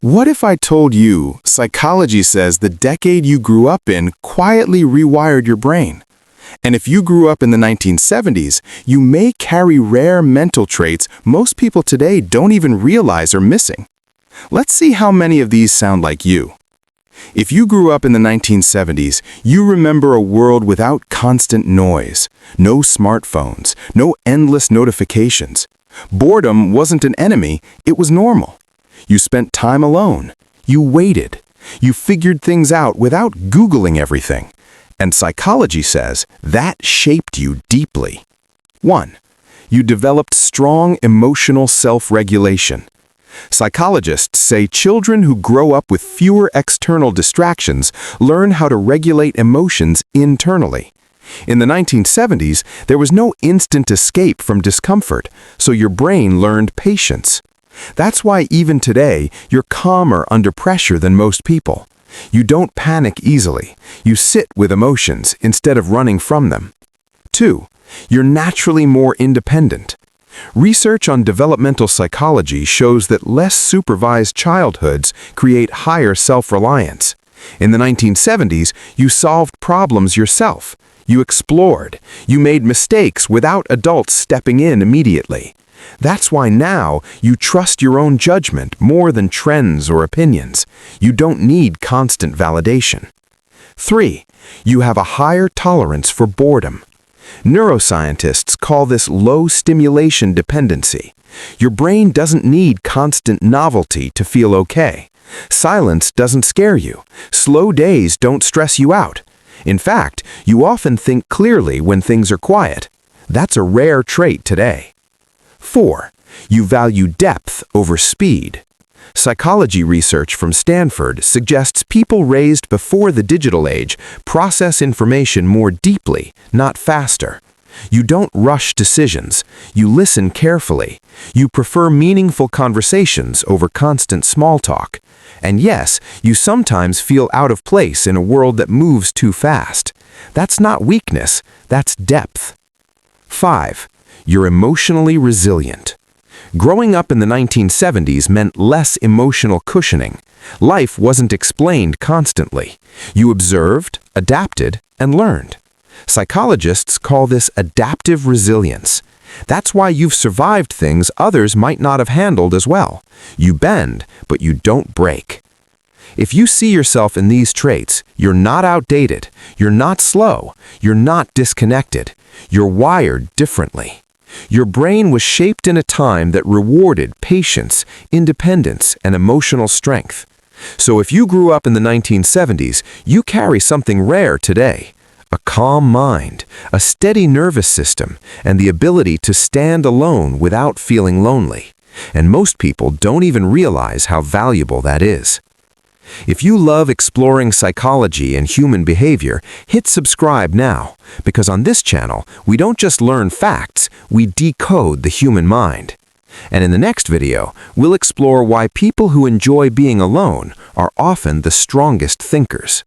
What if I told you psychology says the decade you grew up in quietly rewired your brain? And if you grew up in the 1970s, you may carry rare mental traits most people today don't even realize are missing. Let's see how many of these sound like you. If you grew up in the 1970s, you remember a world without constant noise, no smartphones, no endless notifications. Boredom wasn't an enemy, it was normal. You spent time alone. You waited. You figured things out without Googling everything. And psychology says that shaped you deeply. 1. You developed strong emotional self-regulation. Psychologists say children who grow up with fewer external distractions learn how to regulate emotions internally. In the 1970s, there was no instant escape from discomfort, so your brain learned patience. That's why even today, you're calmer under pressure than most people. You don't panic easily. You sit with emotions instead of running from them. 2. You're naturally more independent. Research on developmental psychology shows that less supervised childhoods create higher self-reliance. In the 1970s, you solved problems yourself. You explored. You made mistakes without adults stepping in immediately. That's why now you trust your own judgment more than trends or opinions. You don't need constant validation. 3. You have a higher tolerance for boredom. Neuroscientists call this low stimulation dependency. Your brain doesn't need constant novelty to feel okay. Silence doesn't scare you. Slow days don't stress you out. In fact, you often think clearly when things are quiet. That's a rare trait today. 4. You value depth over speed. Psychology research from Stanford suggests people raised before the digital age process information more deeply, not faster. You don't rush decisions. You listen carefully. You prefer meaningful conversations over constant small talk. And yes, you sometimes feel out of place in a world that moves too fast. That's not weakness, that's depth. 5. You're emotionally resilient. Growing up in the 1970s meant less emotional cushioning. Life wasn't explained constantly. You observed, adapted, and learned. Psychologists call this adaptive resilience. That's why you've survived things others might not have handled as well. You bend, but you don't break. If you see yourself in these traits, you're not outdated, you're not slow, you're not disconnected. You're wired differently. Your brain was shaped in a time that rewarded patience, independence, and emotional strength. So if you grew up in the 1970s, you carry something rare today. A calm mind, a steady nervous system, and the ability to stand alone without feeling lonely. And most people don't even realize how valuable that is. If you love exploring psychology and human behavior, hit subscribe now, because on this channel, we don't just learn facts, we decode the human mind. And in the next video, we'll explore why people who enjoy being alone are often the strongest thinkers.